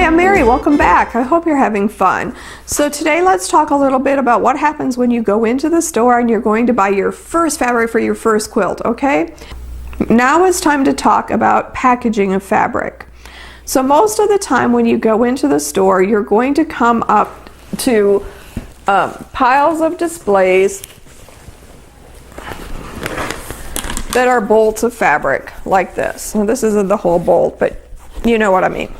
I'm Mary. Welcome back. I hope you're having fun. So today let's talk a little bit about what happens when you go into the store and you're going to buy your first fabric for your first quilt, okay? Now it's time to talk about packaging of fabric. So most of the time when you go into the store, you're going to come up to piles of displays that are bolts of fabric like this. Now, this isn't the whole bolt, but you know what I mean.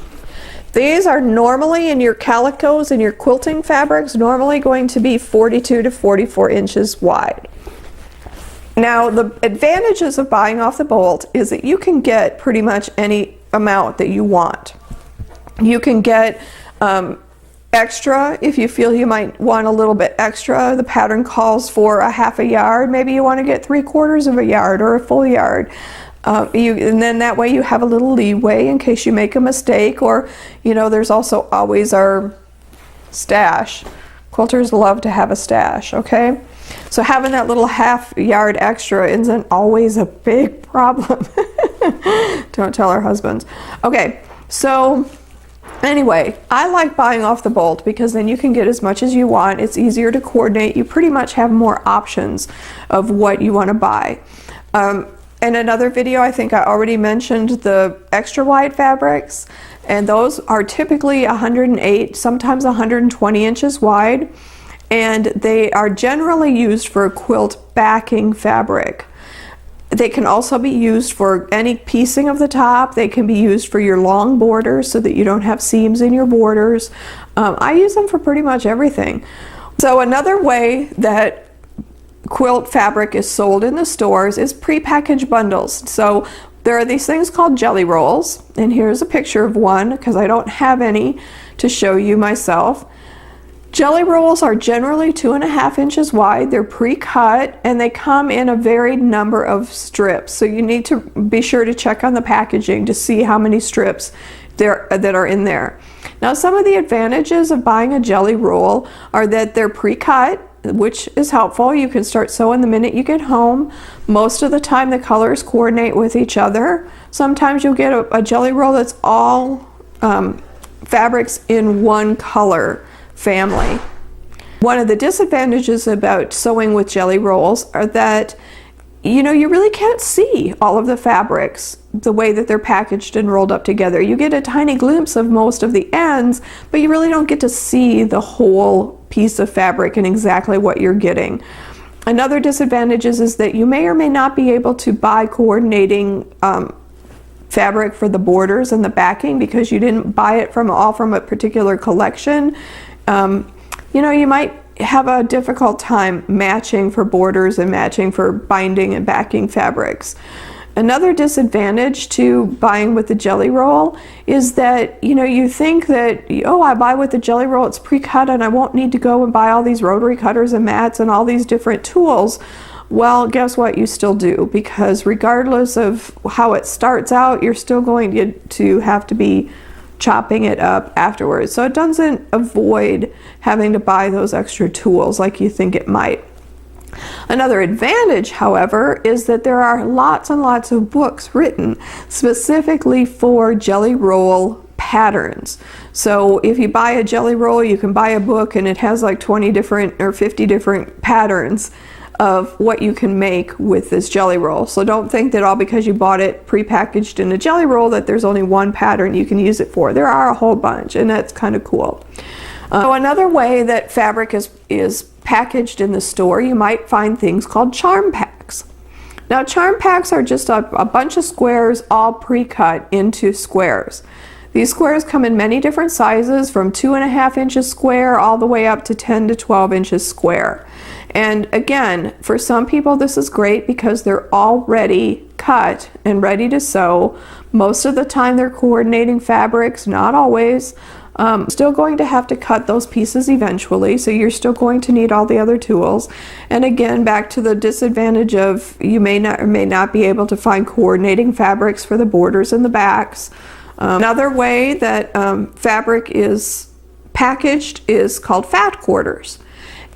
These are normally in your calicos and your quilting fabrics, normally going to be 42 to 44 inches wide. Now, the advantages of buying off the bolt is that you can get pretty much any amount that you want. You can get extra if you feel you might want a little bit extra. The pattern calls for a half a yard. Maybe you want to get 3/4 of a yard or a full yard. And then that way you have a little leeway in case you make a mistake, or there's also always our stash. Quilters love to have a stash, okay? So having that little half yard extra isn't always a big problem. Don't tell our husbands. Okay, so anyway, I like buying off the bolt because then you can get as much as you want. It's easier to coordinate. You pretty much have more options of what you want to buy. In another video, I think I already mentioned the extra wide fabrics, and those are typically 108, sometimes 120 inches wide, and they are generally used for quilt backing fabric. They can also be used for any piecing of the top. They can be used for your long borders so that you don't have seams in your borders. I use them for pretty much everything. So another way that quilt fabric is sold in the stores is prepackaged bundles. So there are these things called jelly rolls, and here's a picture of one because I don't have any to show you myself. Jelly rolls are generally 2.5 inches wide. They're pre-cut and they come in a varied number of strips. So you need to be sure to check on the packaging to see how many strips that are in there. Now, some of the advantages of buying a jelly roll are that they're pre-cut, which is helpful. You can start sewing the minute you get home. Most of the time the colors coordinate with each other. Sometimes you'll get a jelly roll that's all fabrics in one color family. One of the disadvantages about sewing with jelly rolls are that you really can't see all of the fabrics the way that they're packaged and rolled up together. You get a tiny glimpse of most of the ends, but you really don't get to see the whole piece of fabric and exactly what you're getting. Another disadvantage is that you may or may not be able to buy coordinating fabric for the borders and the backing because you didn't buy it from a particular collection. You might have a difficult time matching for borders and matching for binding and backing fabrics. Another disadvantage to buying with the jelly roll is that you think that, oh, I buy with the jelly roll, it's pre-cut and I won't need to go and buy all these rotary cutters and mats and all these different tools. Well, guess what? You still do, because regardless of how it starts out, you're still going to have to be chopping it up afterwards. So it doesn't avoid having to buy those extra tools like you think it might. Another advantage, however, is that there are lots and lots of books written specifically for jelly roll patterns. So if you buy a jelly roll, you can buy a book and it has like 20 different or 50 different patterns of what you can make with this jelly roll. So don't think that all because you bought it prepackaged in a jelly roll that there's only one pattern you can use it for. There are a whole bunch, and that's kind of cool. So another way that fabric is packaged in the store, you might find things called charm packs. Now, charm packs are just a bunch of squares all pre-cut into squares. These squares come in many different sizes, from 2.5 inches square all the way up to 10 to 12 inches square. And again, for some people this is great because they're already cut and ready to sew. Most of the time they're coordinating fabrics, not always. Still going to have to cut those pieces eventually, so you're still going to need all the other tools. And again, back to the disadvantage of you may not or may not be able to find coordinating fabrics for the borders and the backs. Another way that fabric is packaged is called fat quarters.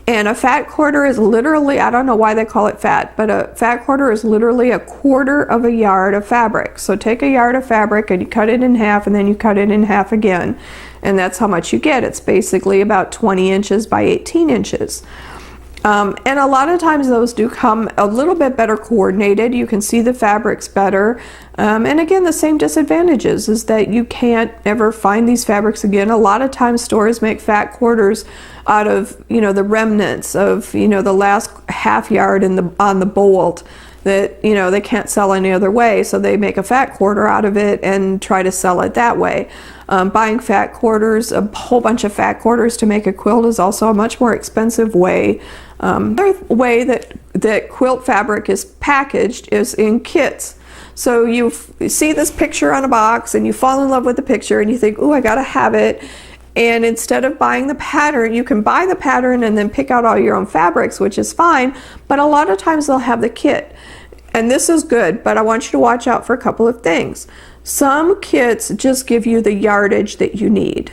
And a fat quarter is literally, I don't know why they call it fat, but a fat quarter is literally a quarter of a yard of fabric. So take a yard of fabric and you cut it in half, and then you cut it in half again. And that's how much you get. It's basically about 20 inches by 18 inches. And a lot of times those do come a little bit better coordinated. You can see the fabrics better. And again, the same disadvantages is that you can't ever find these fabrics again. A lot of times stores make fat quarters out of, you know, the remnants of, you know, the last half yard on the bolt that, you know, they can't sell any other way. So they make a fat quarter out of it and try to sell it that way. Buying fat quarters, a whole bunch of fat quarters to make a quilt is also a much more expensive way. The way that quilt fabric is packaged is in kits. So you see this picture on a box and you fall in love with the picture and you think, oh, I gotta have it. And instead of buying the pattern, you can buy the pattern and then pick out all your own fabrics, which is fine. But a lot of times they'll have the kit. And this is good, but I want you to watch out for a couple of things. Some kits just give you the yardage that you need,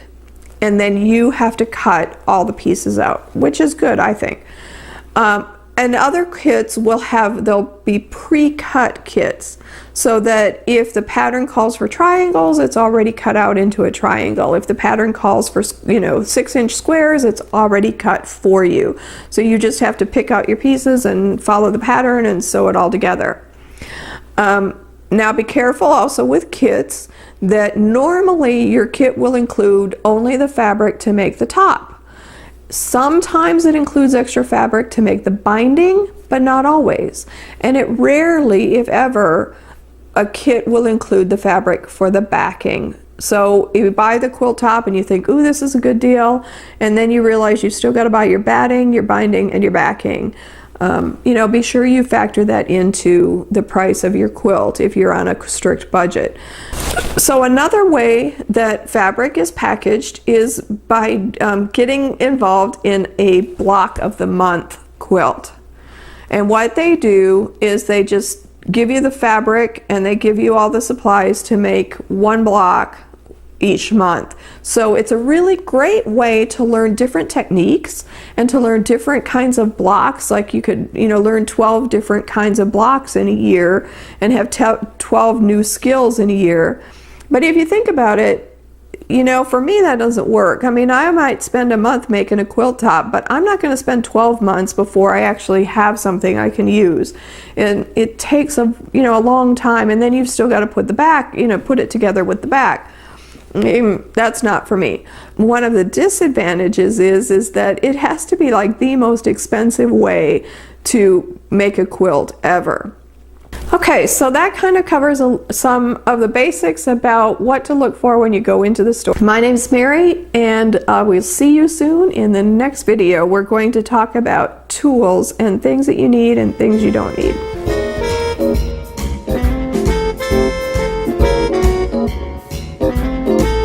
and then you have to cut all the pieces out, which is good, I think. And other kits they'll be pre-cut kits, so that if the pattern calls for triangles, it's already cut out into a triangle. If the pattern calls for, you know, 6-inch squares, it's already cut for you. So you just have to pick out your pieces and follow the pattern and sew it all together. Now be careful also with kits that normally your kit will include only the fabric to make the top. Sometimes it includes extra fabric to make the binding, but not always. And it rarely, if ever, a kit will include the fabric for the backing. So if you buy the quilt top and you think, ooh, this is a good deal, and then you realize you still got to buy your batting, your binding, and your backing. You know, be sure you factor that into the price of your quilt if you're on a strict budget. So another way that fabric is packaged is by getting involved in a block of the month quilt. And what they do is they just give you the fabric and they give you all the supplies to make one block each month. So it's a really great way to learn different techniques and to learn different kinds of blocks. Like you could, you know, learn 12 different kinds of blocks in a year and have 12 new skills in a year. But if you think about it, you know, for me that doesn't work. I mean, I might spend a month making a quilt top, but I'm not going to spend 12 months before I actually have something I can use. And it takes a long time, and then you've still got to put the back, you know, put it together with the back. That's not for me. One of the disadvantages is that it has to be like the most expensive way to make a quilt ever. Okay, so that kind of covers some of the basics about what to look for when you go into the store. My name's Mary, and we'll see you soon in the next video. We're going to talk about tools and things that you need and things you don't need.